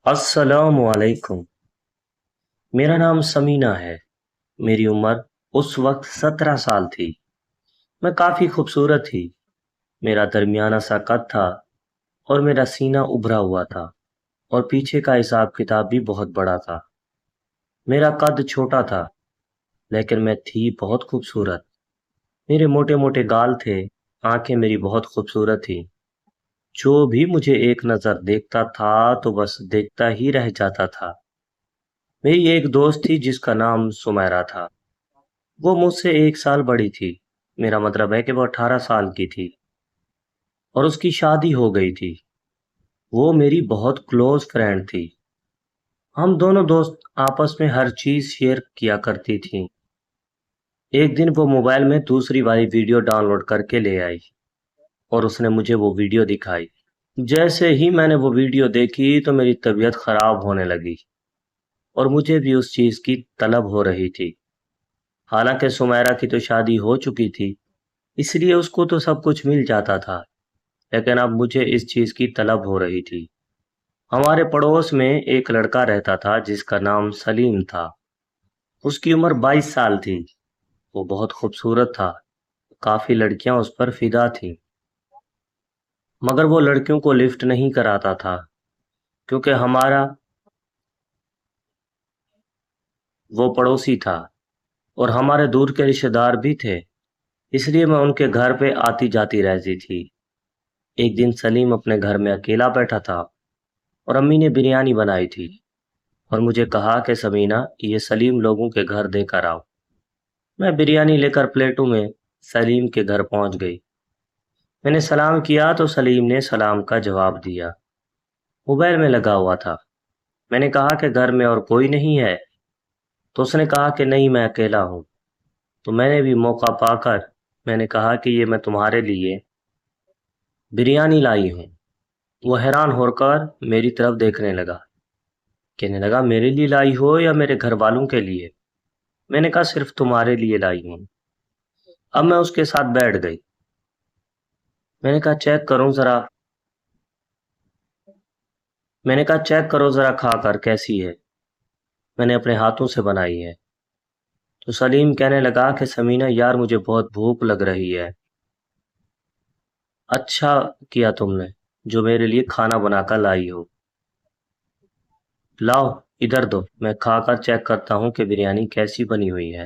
السلام علیکم۔ میرا نام سمینہ ہے۔ میری عمر اس وقت 17 سال تھی۔ میں کافی خوبصورت تھی۔ میرا درمیانہ سا قد تھا اور میرا سینہ ابھرا ہوا تھا اور پیچھے کا حساب کتاب بھی بہت بڑا تھا۔ میرا قد چھوٹا تھا لیکن میں تھی بہت خوبصورت۔ میرے موٹے موٹے گال تھے، آنکھیں میری بہت خوبصورت تھیں۔ جو بھی مجھے ایک نظر دیکھتا تھا تو بس دیکھتا ہی رہ جاتا تھا۔ میری ایک دوست تھی جس کا نام سمیرہ تھا۔ وہ مجھ سے 1 سال بڑی تھی، میرا مطلب ہے کہ وہ 18 سال کی تھی اور اس کی شادی ہو گئی تھی۔ وہ میری بہت کلوز فرینڈ تھی۔ ہم دونوں دوست آپس میں ہر چیز شیئر کیا کرتی تھیں۔ ایک دن وہ موبائل میں دوسری والی ویڈیو ڈاؤن لوڈ کر کے لے آئی اور اس نے مجھے وہ ویڈیو دکھائی۔ جیسے ہی میں نے وہ ویڈیو دیکھی تو میری طبیعت خراب ہونے لگی اور مجھے بھی اس چیز کی طلب ہو رہی تھی۔ حالانکہ سمیرہ کی تو شادی ہو چکی تھی، اس لیے اس کو تو سب کچھ مل جاتا تھا، لیکن اب مجھے اس چیز کی طلب ہو رہی تھی۔ ہمارے پڑوس میں ایک لڑکا رہتا تھا جس کا نام سلیم تھا۔ اس کی عمر 22 سال تھی۔ وہ بہت خوبصورت تھا، کافی لڑکیاں اس پر فدا تھیں، مگر وہ لڑکیوں کو لفٹ نہیں کراتا تھا کیونکہ وہ پڑوسی تھا اور ہمارے دور کے رشتہ دار بھی تھے، اس لیے میں ان کے گھر پہ آتی جاتی رہتی تھی۔ ایک دن سلیم اپنے گھر میں اکیلا بیٹھا تھا اور امی نے بریانی بنائی تھی اور مجھے کہا کہ سمینہ یہ سلیم لوگوں کے گھر دے کر آؤ۔ میں بریانی لے کر پلیٹوں میں سلیم کے گھر پہنچ گئی۔ میں نے سلام کیا تو سلیم نے سلام کا جواب دیا۔ موبائل میں لگا ہوا تھا۔ میں نے کہا کہ گھر میں اور کوئی نہیں ہے؟ تو اس نے کہا کہ نہیں، میں اکیلا ہوں۔ تو میں نے بھی موقع پا کر میں نے کہا کہ یہ میں تمہارے لیے بریانی لائی ہوں۔ وہ حیران ہو کر میری طرف دیکھنے لگا، کہنے لگا میرے لیے لائی ہو یا میرے گھر والوں کے لیے؟ میں نے کہا صرف تمہارے لیے لائی ہوں۔ اب میں اس کے ساتھ بیٹھ گئی۔ میں نے کہا چیک کرو ذرا کھا کر کیسی ہے؟ میں نے اپنے ہاتھوں سے بنائی ہے۔ تو سلیم کہنے لگا کہ سمینہ یار مجھے بہت بھوک لگ رہی ہے۔ اچھا کیا تم نے جو میرے لیے کھانا بنا کر لائی ہو۔ لاؤ ادھر دو، میں کھا کر چیک کرتا ہوں کہ بریانی کیسی بنی ہوئی ہے۔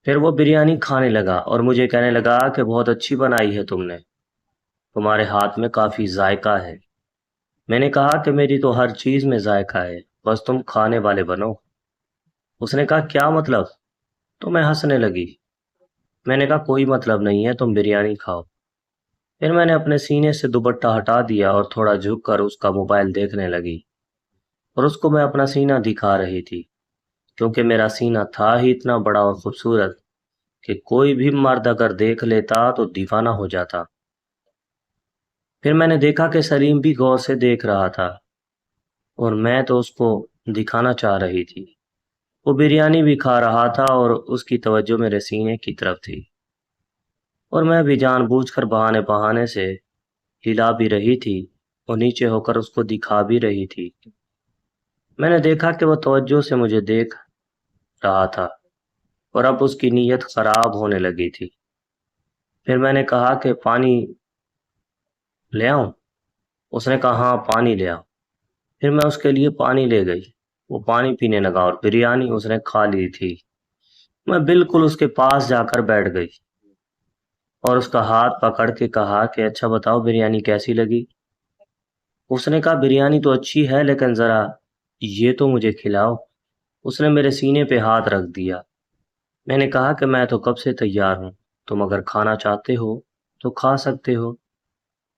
پھر وہ بریانی کھانے لگا اور مجھے کہنے لگا کہ بہت اچھی بنائی ہے تم نے، تمہارے ہاتھ میں کافی ذائقہ ہے۔ میں نے کہا کہ میری تو ہر چیز میں ذائقہ ہے، بس تم کھانے والے بنو۔ اس نے کہا کیا مطلب؟ تو میں ہنسنے لگی۔ میں نے کہا کوئی مطلب نہیں ہے، تم بریانی کھاؤ۔ پھر میں نے اپنے سینے سے دوپٹہ ہٹا دیا اور تھوڑا جھک کر اس کا موبائل دیکھنے لگی، اور اس کو میں اپنا سینہ دکھا رہی تھی کیونکہ میرا سینہ تھا ہی اتنا بڑا اور خوبصورت کہ کوئی بھی مرد اگر دیکھ لیتا تو دیوانہ ہو جاتا۔ پھر میں نے دیکھا کہ سلیم بھی غور سے دیکھ رہا تھا اور میں تو اس کو دکھانا چاہ رہی تھی۔ وہ بریانی بھی کھا رہا تھا اور اس کی توجہ میرے سینے کی طرف تھی، اور میں بھی جان بوجھ کر بہانے سے ہلا بھی رہی تھی اور نیچے ہو کر اس کو دکھا بھی رہی تھی۔ میں نے دیکھا کہ وہ توجہ سے مجھے دیکھ رہا تھا اور اب اس کی نیت خراب ہونے لگی تھی۔ پھر میں نے کہا کہ پانی لے آؤں؟ اس نے کہا ہاں پانی لے آؤ۔ پھر میں اس کے لیے پانی لے گئی۔ وہ پانی پینے لگا اور بریانی اس نے کھا لی تھی۔ میں بالکل اس کے پاس جا کر بیٹھ گئی اور اس کا ہاتھ پکڑ کے کہا کہ اچھا بتاؤ بریانی کیسی لگی؟ اس نے کہا بریانی تو اچھی ہے لیکن ذرا یہ تو مجھے کھلاؤ۔ اس نے میرے سینے پہ ہاتھ رکھ دیا۔ میں نے کہا کہ میں تو کب سے تیار ہوں، تم اگر کھانا چاہتے ہو تو کھا سکتے ہو۔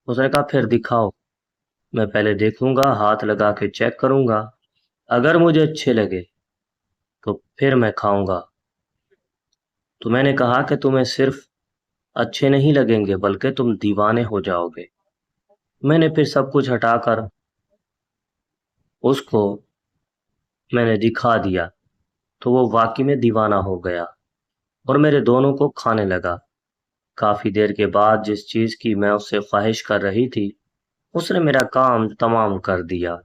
اس نے کہا پھر دکھاؤ، میں پہلے دیکھوں گا، ہاتھ لگا کے چیک کروں گا، اگر مجھے اچھے لگے تو پھر میں کھاؤں گا۔ تو میں نے کہا کہ تمہیں صرف اچھے نہیں لگیں گے بلکہ تم دیوانے ہو جاؤ گے۔ میں نے پھر سب کچھ ہٹا کر اس کو میں نے دکھا دیا تو وہ واقعی میں دیوانہ ہو گیا اور میرے دونوں کو کھانے لگا۔ کافی دیر کے بعد جس چیز کی میں اس سے خواہش کر رہی تھی اس نے میرا کام تمام کر دیا۔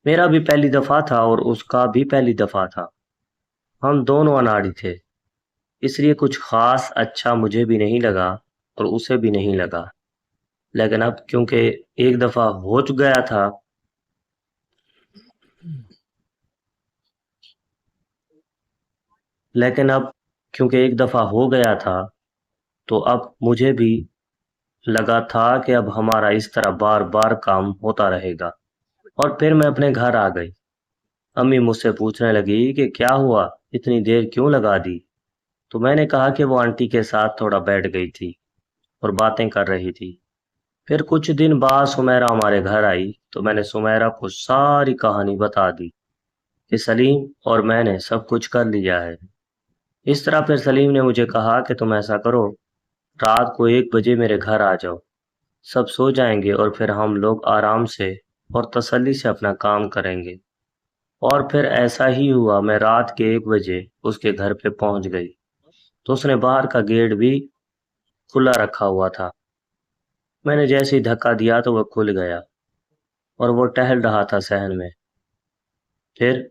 میرا بھی پہلی دفعہ تھا اور اس کا بھی پہلی دفعہ تھا۔ ہم دونوں اناڑی تھے، اس لیے کچھ خاص اچھا مجھے بھی نہیں لگا اور اسے بھی نہیں لگا، لیکن اب کیونکہ ایک دفعہ ہو گیا تھا لیکن اب کیونکہ ایک دفعہ ہو گیا تھا تو اب مجھے بھی لگا تھا کہ اب ہمارا اس طرح بار بار کام ہوتا رہے گا۔ اور پھر میں اپنے گھر آ گئی۔ امی مجھ سے پوچھنے لگی کہ کیا ہوا، اتنی دیر کیوں لگا دی؟ تو میں نے کہا کہ وہ آنٹی کے ساتھ تھوڑا بیٹھ گئی تھی اور باتیں کر رہی تھی۔ پھر کچھ دن بعد سمیرہ ہمارے گھر آئی تو میں نے سمیرہ کو ساری کہانی بتا دی کہ سلیم اور میں نے سب کچھ کر لیا ہے۔ اس طرح پھر سلیم نے مجھے کہا کہ تم ایسا کرو، رات کو 1 بجے میرے گھر آ جاؤ، سب سو جائیں گے اور پھر ہم لوگ آرام سے اور تسلی سے اپنا کام کریں گے۔ اور پھر ایسا ہی ہوا، میں رات کے 1 بجے اس کے گھر پہ پہنچ گئی تو اس نے باہر کا گیٹ بھی کھلا رکھا ہوا تھا۔ میں نے جیسے ہی دھکا دیا تو وہ کھل گیا اور وہ ٹہل رہا تھا صحن میں۔ پھر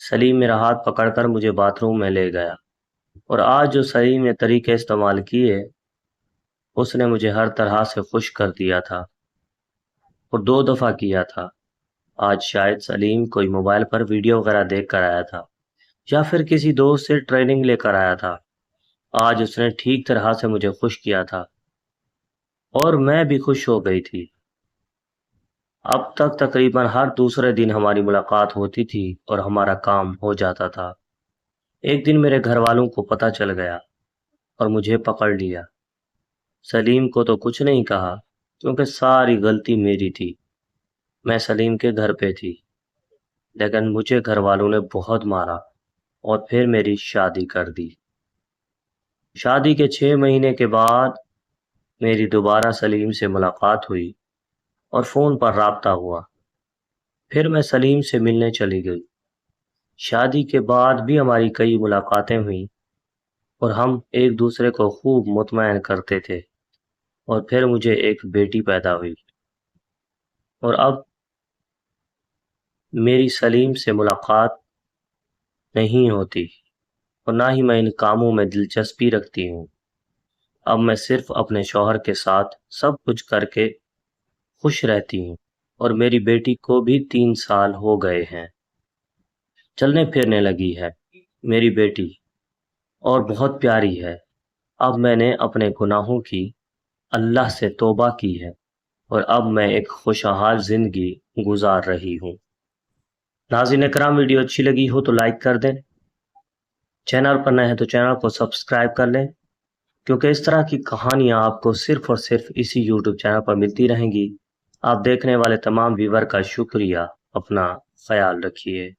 سلیم میرا ہاتھ پکڑ کر مجھے باتھ روم میں لے گیا، اور آج جو سلیم نے طریقے استعمال کیے اس نے مجھے ہر طرح سے خوش کر دیا تھا، اور 2 دفعہ کیا تھا۔ آج شاید سلیم کوئی موبائل پر ویڈیو وغیرہ دیکھ کر آیا تھا یا پھر کسی دوست سے ٹریننگ لے کر آیا تھا۔ آج اس نے ٹھیک طرح سے مجھے خوش کیا تھا اور میں بھی خوش ہو گئی تھی۔ اب تک تقریباً ہر دوسرے دن ہماری ملاقات ہوتی تھی اور ہمارا کام ہو جاتا تھا۔ ایک دن میرے گھر والوں کو پتہ چل گیا اور مجھے پکڑ لیا۔ سلیم کو تو کچھ نہیں کہا کیونکہ ساری غلطی میری تھی، میں سلیم کے گھر پہ تھی، لیکن مجھے گھر والوں نے بہت مارا اور پھر میری شادی کر دی۔ شادی کے 6 مہینے کے بعد میری دوبارہ سلیم سے ملاقات ہوئی اور فون پر رابطہ ہوا۔ پھر میں سلیم سے ملنے چلی گئی۔ شادی کے بعد بھی ہماری کئی ملاقاتیں ہوئیں اور ہم ایک دوسرے کو خوب مطمئن کرتے تھے، اور پھر مجھے ایک بیٹی پیدا ہوئی، اور اب میری سلیم سے ملاقات نہیں ہوتی اور نہ ہی میں ان کاموں میں دلچسپی رکھتی ہوں۔ اب میں صرف اپنے شوہر کے ساتھ سب کچھ کر کے خوش رہتی ہوں، اور میری بیٹی کو بھی 3 سال ہو گئے ہیں، چلنے پھرنے لگی ہے میری بیٹی، اور بہت پیاری ہے۔ اب میں نے اپنے گناہوں کی اللہ سے توبہ کی ہے اور اب میں ایک خوشحال زندگی گزار رہی ہوں۔ ناظرین اکرام، ویڈیو اچھی لگی ہو تو لائک کر دیں، چینل پر نئے ہیں تو چینل کو سبسکرائب کر لیں، کیونکہ اس طرح کی کہانیاں آپ کو صرف اور صرف اسی یوٹیوب چینل پر ملتی رہیں گی۔ آپ دیکھنے والے تمام ویور کا شکریہ، اپنا خیال رکھیے۔